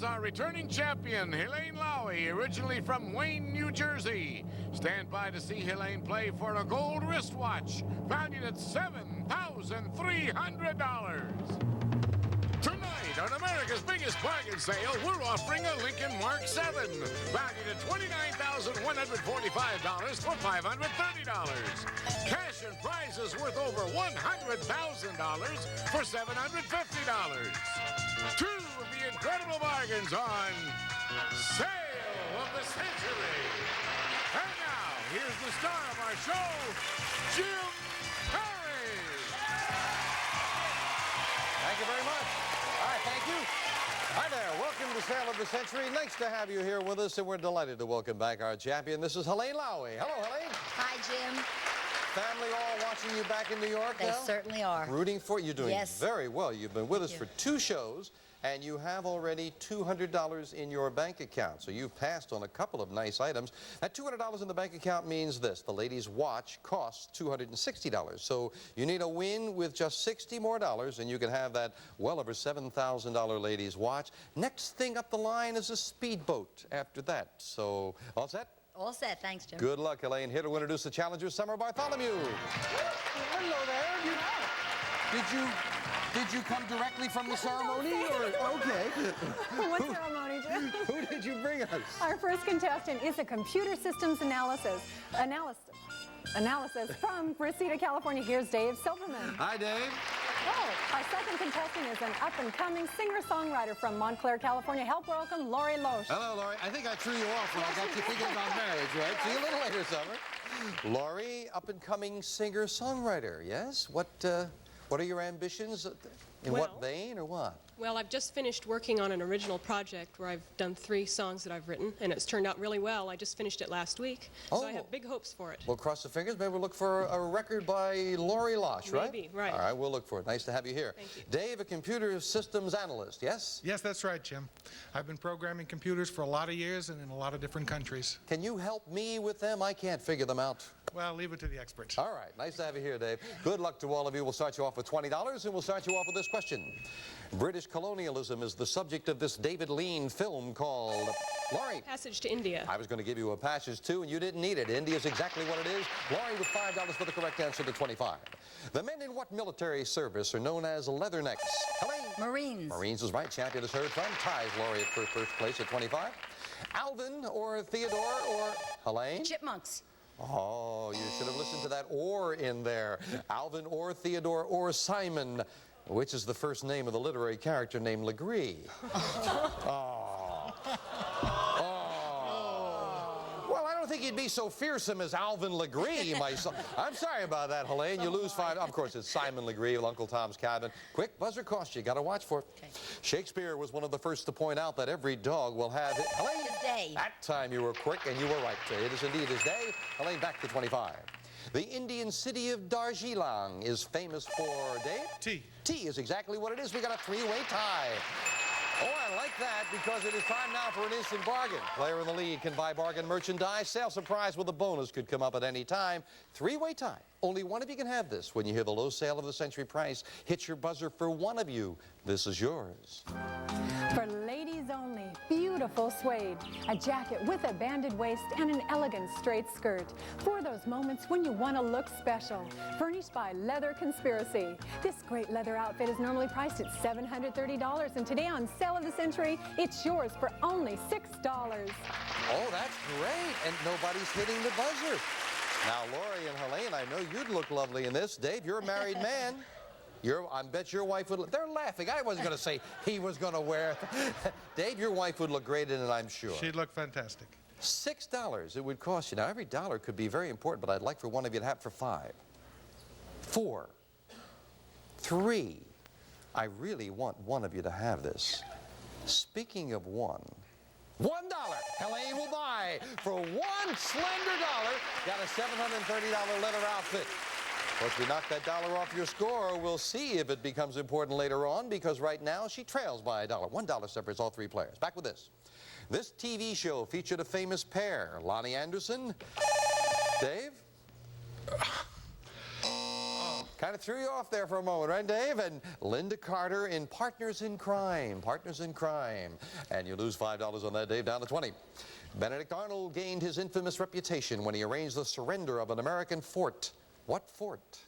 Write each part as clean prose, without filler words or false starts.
is our returning champion, Helene Laurie, originally from Wayne, New Jersey. Stand by to see Helene play for a gold wristwatch, valued at $7,300. Tonight, on America's biggest bargain sale, we're offering a Lincoln Mark 7, valued at $29,145 for $530. Cash and prizes worth over $100,000 for $750. Two of the incredible bargains on Sale of the Century. And now, here's the star of our show, Jim Perry. Thank you very much. All right, thank you. Hi there. Welcome to Sale of the Century. Nice to have you here with us, and we're delighted to welcome back our champion. This is Helene Laurie. Hello, Helene. Hi, Jim. Family all watching you back in New York They now? certainly are. Rooting for you. You're doing Yes. very well. You've been with us Thank for you. 2 shows, and you have already $200 in your bank account. So you've passed on a couple of nice items. That $200 in the bank account means this. The ladies' watch costs $260. So you need a win with just $60 more, and you can have that well over $7,000 ladies' watch. Next thing up the line is a speedboat after that. So all set? All set. Thanks, Jim. Good luck, Helene. Here to introduce the challengers, Summer Bartholomew. Hello there. Did you come directly from the ceremony? Or, okay. What ceremony, Jim? Who did you bring us? Our first contestant is a computer systems analysis from Reseda, California. Here's Dave Silverman. Hi, Dave. Oh, our second contestant is an up-and-coming singer-songwriter from Montclair, California. Help welcome Laurie Loesch. Hello, Laurie. I think I threw you off when I got you thinking about marriage, right? See you a little later, Summer. Laurie, up-and-coming singer-songwriter, yes? What are your ambitions? In what vein or what? Well, I've just finished working on an original project where I've done 3 songs that I've written, and it's turned out really well. I just finished it last week, so I have big hopes for it. Well, cross the fingers. Maybe we'll look for a record by Laurie Loesch, right? Maybe, right. All right, we'll look for it. Nice to have you here. Thank you. Dave, a computer systems analyst, yes? Yes, that's right, Jim. I've been programming computers for a lot of years and in a lot of different countries. Can you help me with them? I can't figure them out. Well, leave it to the experts. All right, nice to have you here, Dave. Good luck to all of you. We'll start you off with $20, and we'll start you off with this question. British colonialism is the subject of this David Lean film called... Laurie. Passage to India. I was going to give you a passage, too, and you didn't need it. India's exactly what it is. Laurie with $5 for the correct answer to 25. The men in what military service are known as leathernecks? Helene. Marines. Marines is right. Champion is heard from. Ties Laurie for first place at 25. Alvin or Theodore or Helene? Chipmunks. Oh, you should have listened to that or in there. Alvin or Theodore or Simon, which is the first name of the literary character named Legree. Well, I don't think he'd be so fearsome as Alvin Legree, my son. I'm sorry about that, Helene. You lose 5. Of course, it's Simon Legree of Uncle Tom's Cabin. Quick buzzer cost you. Got to watch for it. Okay. Shakespeare was one of the first to point out that every dog will have it. Helene. His day. That time you were quick, and you were right. It is indeed his day. Helene, back to 25. The Indian city of Darjeeling is famous for, Dave? Tea. Tea is exactly what it is. We got a 3-way tie. Oh, I like that because it is time now for an instant bargain. Player in the lead can buy bargain merchandise. Sale surprise with a bonus could come up at any time. 3-way tie. Only one of you can have this. When you hear the low sale of the century price, hit your buzzer for one of you. This is yours. For ladies only, beautiful suede, a jacket with a banded waist and an elegant straight skirt. For those moments when you want to look special. Furnished by Leather Conspiracy. This great leather outfit is normally priced at $730, and today on Sale of the Century, it's yours for only $6. Oh, that's great. And nobody's hitting the buzzer. Now, Laurie and Helene, I know you'd look lovely in this. Dave, you're a married man. I bet your wife would... They're laughing. I wasn't going to say he was going to wear... Dave, your wife would look great in it, I'm sure. She'd look fantastic. $6 it would cost you. Now, every dollar could be very important, but I'd like for one of you to have it for 5. 4. 3. I really want one of you to have this. Speaking of one... $1 Helene will buy for one slender dollar. Got a $730 leather outfit. Once we knock that dollar off your score, we'll see if it becomes important later on, because right now she trails by $1. $1 separates all 3 players. Back with this. This TV show featured a famous pair, Lonnie Anderson. Dave? Kind of threw you off there for a moment, right, Dave? And Linda Carter in Partners in Crime. Partners in Crime. And you lose $5 on that, Dave, down to 20. Benedict Arnold gained his infamous reputation when he arranged the surrender of an American fort. What fort?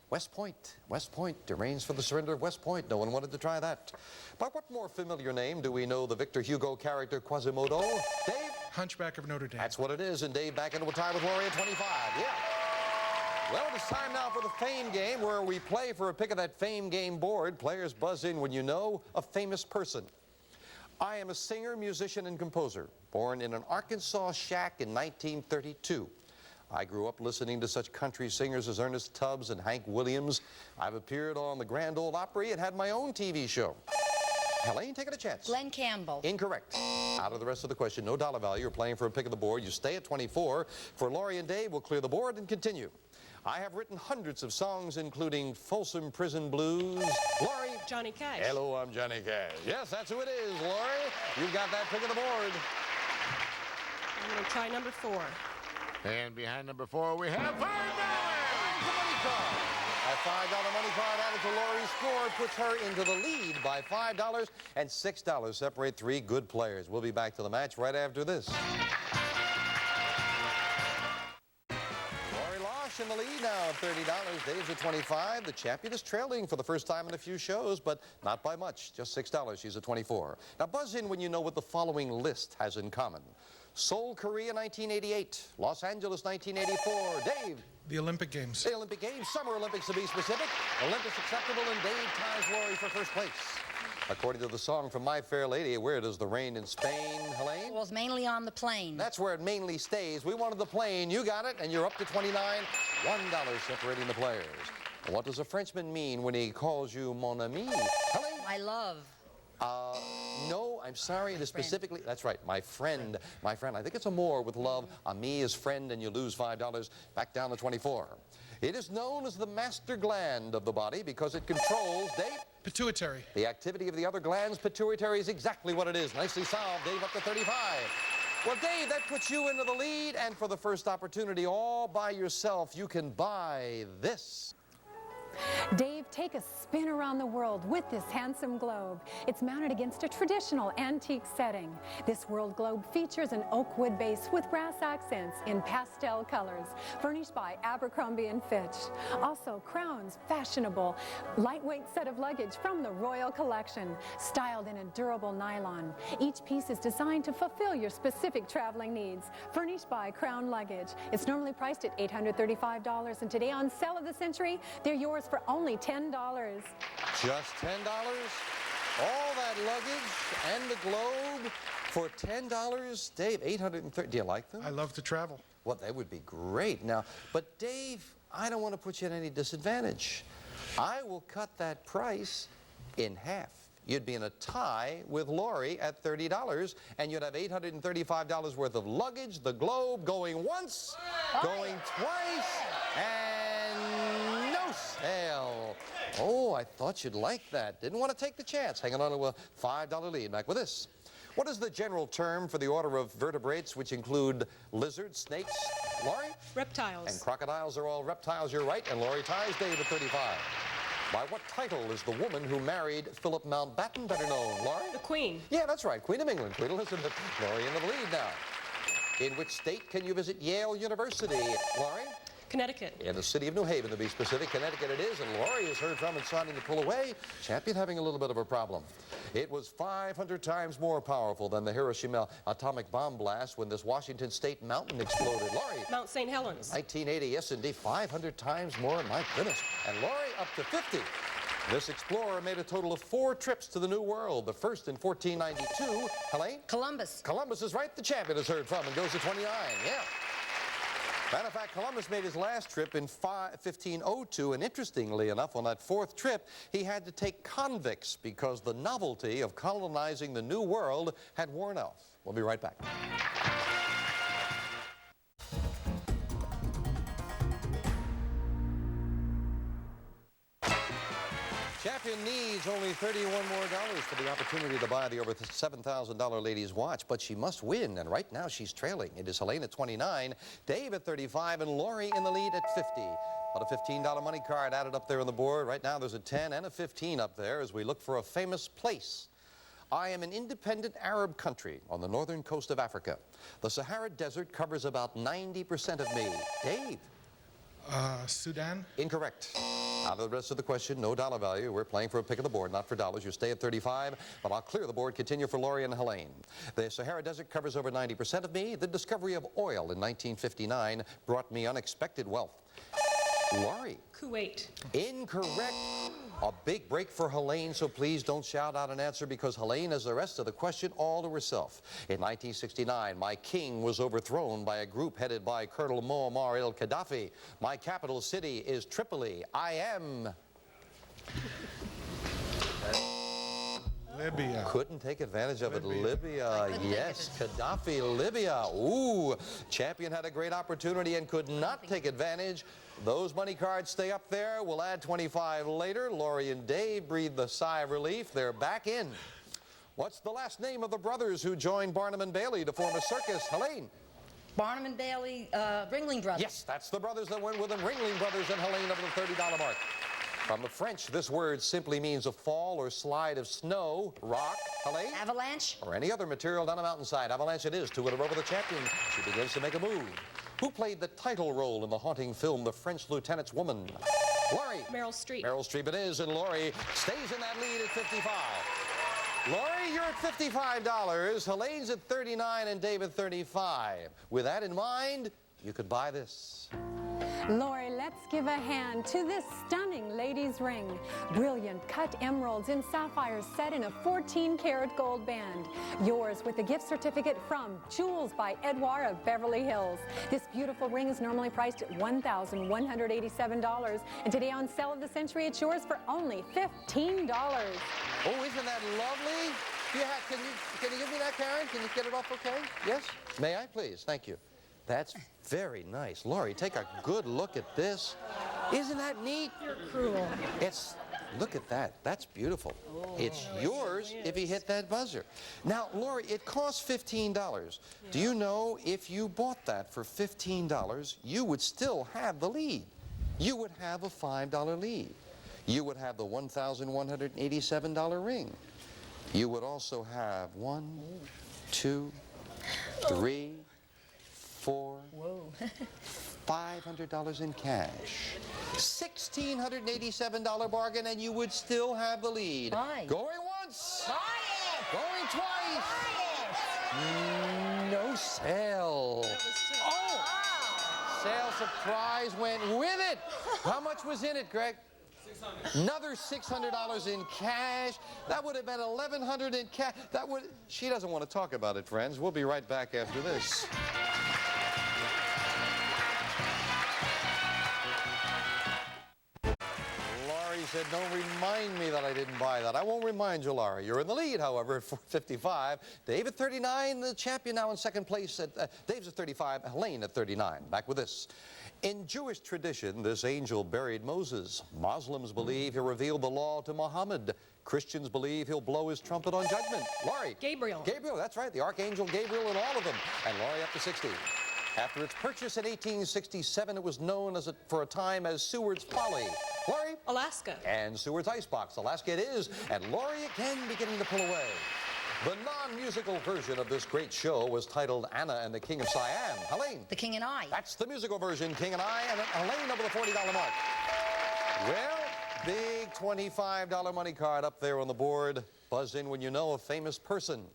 West Point. West Point. Arranged for the surrender of West Point. No one wanted to try that. By what more familiar name do we know the Victor Hugo character Quasimodo? Dave? Hunchback of Notre Dame. That's what it is. And Dave back into a tie with Laurie at 25. Yeah. Well, it's time now for the Fame Game, where we play for a pick of that Fame Game board. Players buzz in when you know a famous person. I am a singer, musician, and composer, born in an Arkansas shack in 1932. I grew up listening to such country singers as Ernest Tubbs and Hank Williams. I've appeared on the Grand Ole Opry and had my own TV show. Helene, take it a chance. Glenn Campbell. Incorrect. Out of the rest of the question, no dollar value. You're playing for a pick of the board. You stay at 24. For Laurie and Dave, we'll clear the board and continue. I have written hundreds of songs, including Folsom Prison Blues. Laurie? Johnny Cash. Hello, I'm Johnny Cash. Yes, that's who it is, Laurie. You've got that pick of the board. I'm going to try number 4. And behind number 4, we have $5. Money card. A $5 money card added to Laurie's score puts her into the lead by $5, and $6 separate 3 good players. We'll be back to the match right after this. In the lead now at $30. Dave's at 25. The champion is trailing for the first time in a few shows, but not by much. Just $6. She's at 24. Now buzz in when you know what the following list has in common. Seoul, Korea, 1988. Los Angeles, 1984. Dave. The Olympic Games. The Olympic Games. Summer Olympics to be specific. Olympus acceptable, and Dave ties Laurie for first place. According to the song from My Fair Lady, where does the rain in Spain, Helene? Well, it's mainly on the plane. That's where it mainly stays. We wanted the plane. You got it, and you're up to 29. $1 separating the players. What does a Frenchman mean when he calls you mon ami? Helene? My love. No, I'm sorry. It is specifically, that's right, my friend. My friend. I think it's a more with love. Ami is friend, and you lose $5. Back down to 24. It is known as the master gland of the body because it controls, Dave? Pituitary. The activity of the other glands. Pituitary is exactly what it is. Nicely solved. Dave up to 35. Well, Dave, that puts you into the lead, and for the first opportunity all by yourself, you can buy this. Dave, take a spin around the world with this handsome globe. It's mounted against a traditional antique setting. This world globe features an oak wood base with brass accents in pastel colors, furnished by Abercrombie & Fitch. Also, Crown's fashionable, lightweight set of luggage from the Royal Collection, styled in a durable nylon. Each piece is designed to fulfill your specific traveling needs, furnished by Crown Luggage. It's normally priced at $835, and today on Sale of the Century, they're yours for only $10. Just $10? All that luggage and the globe for $10? Dave, $830. Do you like them? I love to travel. Well, that would be great. Now, but Dave, I don't want to put you at any disadvantage. I will cut that price in half. You'd be in a tie with Laurie at $30, and you'd have $835 worth of luggage, the globe, going once, going twice, and no sale. Oh, I thought you'd like that. Didn't want to take the chance. Hanging on to a $5 lead. Back with this. What is the general term for the order of vertebrates which include lizards, snakes, Laurie? Reptiles. And crocodiles are all reptiles. You're right. And Laurie ties Dave at 35. By what title is the woman who married Philip Mountbatten better known, Laurie? The Queen. Yeah, that's right. Queen of England. Queen Elizabeth. Laurie in the lead now. In which state can you visit Yale University, Laurie? Connecticut. In the city of New Haven, to be specific. Connecticut it is, and Laurie is heard from and starting to pull away. Champion having a little bit of a problem. It was 500 times more powerful than the Hiroshima atomic bomb blast when this Washington State mountain exploded. Laurie. Mount St. Helens. 1980, yes indeed, 500 times more, my goodness. And Laurie up to 50. This explorer made a total of 4 trips to the New World. The first in 1492. Helene? Columbus. Columbus is right. The champion is heard from and goes to 29. Yeah. Matter of fact, Columbus made his last trip in 1502, and interestingly enough, on that 4th trip, he had to take convicts because the novelty of colonizing the New World had worn off. We'll be right back. Champion needs only $31 more for the opportunity to buy the over $7,000 ladies' watch, but she must win, and right now she's trailing. It is Helene at 29, Dave at 35, and Laurie in the lead at 50. About a $15 money card added up there on the board. Right now there's a 10 and a 15 up there as we look for a famous place. I am an independent Arab country on the northern coast of Africa. The Sahara Desert covers about 90% of me. Dave? Sudan? Incorrect. Out of the rest of the question, no dollar value. We're playing for a pick of the board, not for dollars. You stay at 35, but I'll clear the board. Continue for Laurie and Helene. The Sahara Desert covers over 90% of me. The discovery of oil in 1959 brought me unexpected wealth. Laurie? Kuwait. Incorrect. A big break for Helene, so please don't shout out an answer because Helene has the rest of the question all to herself. In 1969, my king was overthrown by a group headed by Colonel Muammar al-Gaddafi. My capital city is Tripoli. I am... Libya. Couldn't take advantage of it. Libya. Yes, Gaddafi, Libya. Ooh, champion had a great opportunity and could not take advantage. Those money cards stay up there. We'll add 25 later. Laurie and Dave breathe the sigh of relief. They're back in. What's the last name of the brothers who joined Barnum and Bailey to form a circus? Helene? Barnum and Bailey, Ringling Brothers. Yes, that's the brothers that went with them. Ringling Brothers and Helene over the $30 mark. From the French, this word simply means a fall or slide of snow, rock, Helene? Avalanche. Or any other material down a mountainside. Avalanche it is. Two-wheeler over the champion. She begins to make a move. Who played the title role in the haunting film The French Lieutenant's Woman? Laurie. Meryl Streep. Meryl Streep it is, and Laurie stays in that lead at 55. Laurie, you're at $55. Helene's at 39 and Dave at 35. With that in mind, you could buy this. Laurie, let's give a hand to this stunning lady's ring. Brilliant cut emeralds and sapphires set in a 14-karat gold band. Yours with a gift certificate from Jewels by Edouard of Beverly Hills. This beautiful ring is normally priced at $1,187. And today on Sale of the Century, it's yours for only $15. Oh, isn't that lovely? Yeah, can you give me that, Karen? Can you get it off okay? Yes? May I, please? Thank you. That's very nice. Laurie, take a good look at this. Isn't that neat? You're cruel. Look at that. That's beautiful. Oh, it's yours if you hit that buzzer. Now, Laurie, it costs $15. Yeah. Do you know if you bought that for $15, you would still have the lead? You would have a $5 lead. You would have the $1,187 ring. You would also have 1, 2, 3, 4, $500 in cash, $1,687 bargain, and you would still have the lead. Buy. Going once. Buy it. Going twice. Buy it. No sale. Oh! Sale surprise went with it. How much was in it, Greg? Another $600 in cash. That would have been $1,100 in cash. She doesn't want to talk about it, friends. We'll be right back after this. Laurie said, don't remind me that I didn't buy that. I won't remind you, Laurie. You're in the lead, however, at 55. Dave at 39, the champion now in second place. Dave's at 35, Helene at 39. Back with this. In Jewish tradition, this angel buried Moses. Muslims believe he revealed the law to Muhammad. Christians believe he'll blow his trumpet on judgment. Laurie. Gabriel. Gabriel, that's right. The Archangel Gabriel and all of them. And Laurie up to 60. After its purchase in 1867, it was known for a time as Seward's Folly. Laurie? Alaska. And Seward's Icebox. Alaska it is. And Laurie again beginning to pull away. The non-musical version of this great show was titled Anna and the King of Siam. Helene. The King and I. That's the musical version, King and I, and Helene over the $40 mark. Well, big $25 money card up there on the board. Buzz in when you know a famous person.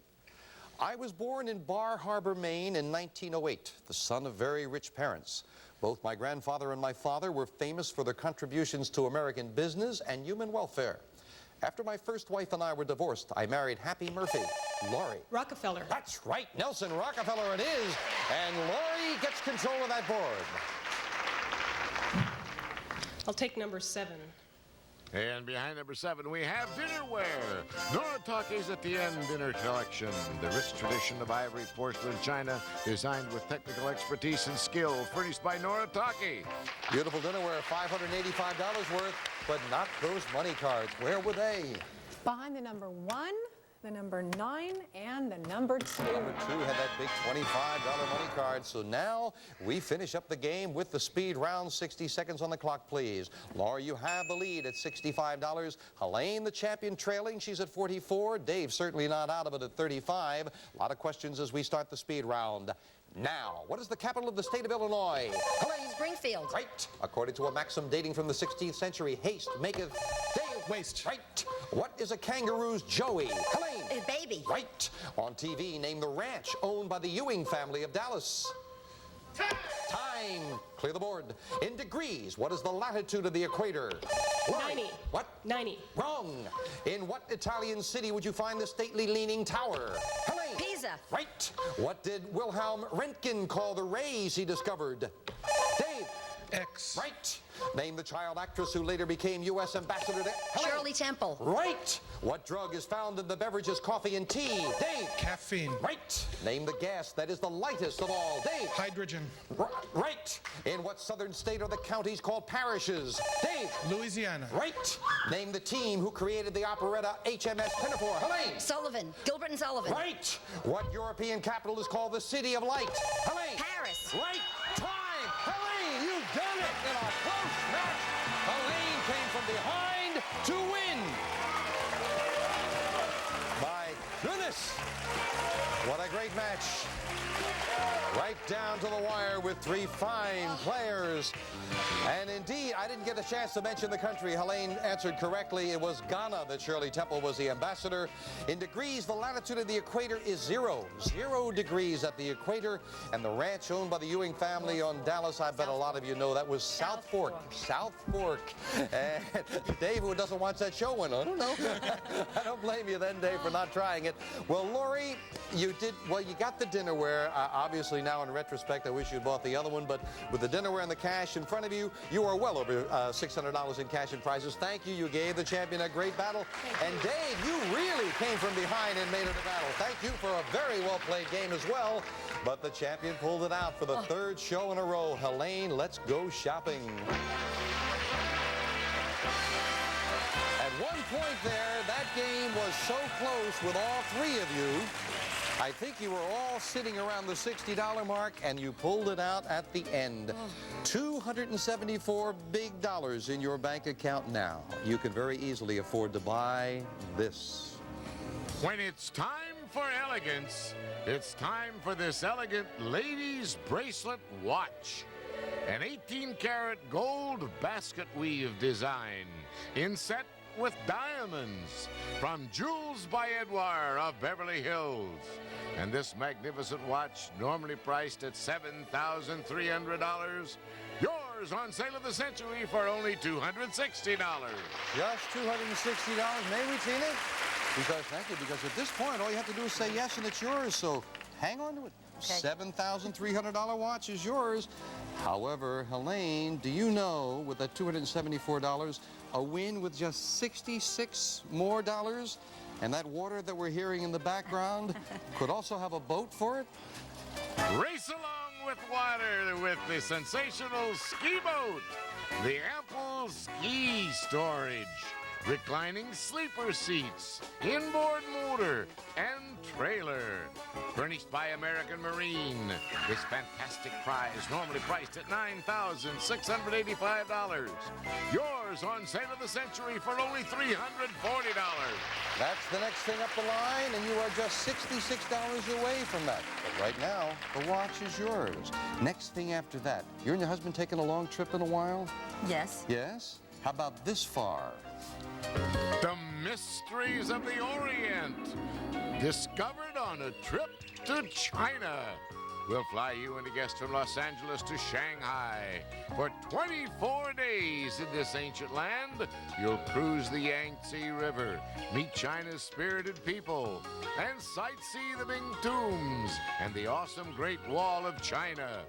I was born in Bar Harbor, Maine in 1908, the son of very rich parents. Both my grandfather and my father were famous for their contributions to American business and human welfare. After my first wife and I were divorced, I married Happy Murphy. Laurie. Rockefeller. That's right, Nelson Rockefeller it is. And Laurie gets control of that board. I'll take number 7. And behind number 7, we have dinnerware. Nora Talkie's at the end dinner collection. The rich tradition of ivory, porcelain, china, designed with technical expertise and skill, furnished by Nora Talkie. Beautiful dinnerware, $585 worth. but not those money cards. Where were they? Behind the number 1, the number 9, and the number 2. Number 2 had that big $25 money card. So now we finish up the game with the speed round. 60 seconds on the clock, please. Laurie, you have the lead at $65. Helene, the champion, trailing. She's at 44. Dave certainly not out of it at 35. A lot of questions as we start the speed round. Now, what is the capital of the state of Illinois? Helene. Springfield. Right. According to a maxim dating from the 16th century, haste maketh Dave. Waste. Right. What is a kangaroo's joey? Helene. A baby. Right. On TV, name the ranch owned by the Ewing family of Dallas. Time. Clear the board. In degrees, what is the latitude of the equator? 90. What? 90. Wrong. In what Italian city would you find the stately leaning tower? Helene. Pisa. Right. What did Wilhelm Röntgen call the rays he discovered? Dave. X. Right. Name the child actress who later became U.S. ambassador to Helene. Shirley Temple. Right. What drug is found in the beverages coffee and tea? Dave. Caffeine. Right. Name the gas that is the lightest of all. Dave. Hydrogen. Right. In what southern state are the counties called parishes? Dave. Louisiana. Right. Name the team who created the operetta HMS Pinafore. Helene. Sullivan. Gilbert and Sullivan. Right. What European capital is called the City of Light? Helene. Paris. Right. Time. Helene, you've done it in a close match. Helene came from behind to win. My goodness. What a great match. Right down to the wire with 3 fine players. And indeed, I didn't get a chance to mention the country. Helene answered correctly. It was Ghana that Shirley Temple was the ambassador. In degrees, the latitude of the equator is 0. 0 degrees at the equator. And the ranch owned by the Ewing family on Dallas, I bet a lot of you know, that was South Fork. South Fork. And Dave, who doesn't watch that show, went, I don't know. I don't blame you then, Dave, for not trying it. Well, Laurie, you got the dinnerware. Obviously, now in retrospect, I wish you'd bought the other one, but with the dinnerware and the cash in front of you, you are well over $600 in cash and prizes. Thank you. You gave the champion a great battle. And Dave, you really came from behind and made it a battle. Thank you for a very well-played game as well. But the champion pulled it out for the 3rd show in a row. Helene, let's go shopping. At one point there, that game was so close with all 3 of you. I think you were all sitting around the $60 mark, and you pulled it out at the end. $274 big dollars in your bank account now. You can very easily afford to buy this. When it's time for elegance, it's time for this elegant ladies' bracelet watch. An 18-karat gold basket weave design, inset with diamonds, from Jewels by Edouard of Beverly Hills. And this magnificent watch, normally priced at $7,300, yours on sale of the century for only $260. Just $260, may we, Tina? Thank you, because at this point, all you have to do is say yes, and it's yours, so hang on to it. Okay. $7,300 watch is yours. However, Helene, do you know, with that $274, a win with just $66 more dollars, and that water that we're hearing in the background could also have a boat for it? Race along with water with the sensational ski boat, the ample ski storage, reclining sleeper seats, inboard motor, and trailer. Furnished by American Marine. This fantastic prize, normally priced at $9,685. Yours on sale of the century for only $340. That's the next thing up the line, and you are just $66 away from that. But right now, the watch is yours. Next thing after that, you and your husband taking a long trip in a while? Yes. Yes? How about this far? The mysteries of the Orient, discovered on a trip to China. We'll fly you and a guest from Los Angeles to Shanghai. For 24 days in this ancient land, you'll cruise the Yangtze River, meet China's spirited people, and sightsee the Ming Tombs and the awesome Great Wall of China.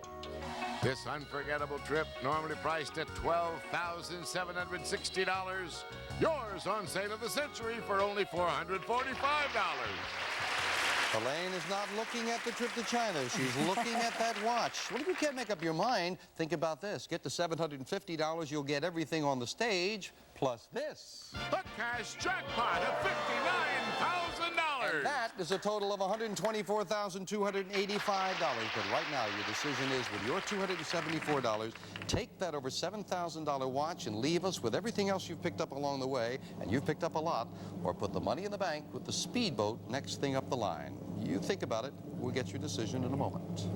This unforgettable trip, normally priced at $12,760, yours on sale of the century for only $445. Helene is not looking at the trip to China. She's looking at that watch. Well, if you can't make up your mind, think about this. Get to $750, you'll get everything on the stage, plus this. A cash jackpot of $59,000. And that is a total of $124,285. But right now, your decision is, with your $274, take that over $7,000 watch and leave us with everything else you've picked up along the way, and you've picked up a lot, or put the money in the bank with the speedboat next thing up the line. You think about it. We'll get your decision in a moment.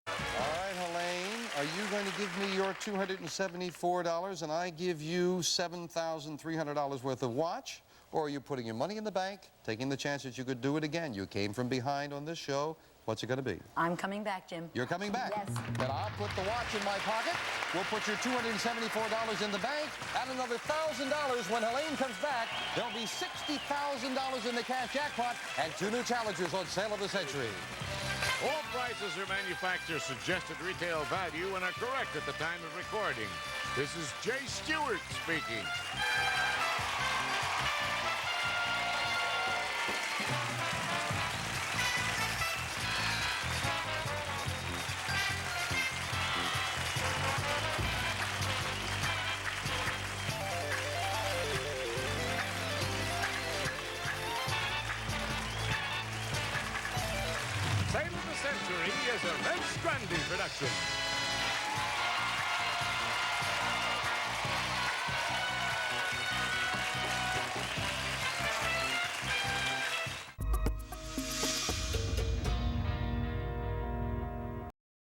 All right, Helene, are you going to give me your $274 and I give you $7,300 worth of watch? Or are you putting your money in the bank, taking the chance that you could do it again? You came from behind on this show. What's it going to be? I'm coming back, Jim. You're coming back? Yes. Then I'll put the watch in my pocket. We'll put your $274 in the bank. Add another $1,000 when Helene comes back. There'll be $60,000 in the cash jackpot and 2 new challengers on sale of the century. All prices are manufacturer suggested retail value and are correct at the time of recording. This is Jay Stewart speaking. Sale of the Century is a Red Strandy production.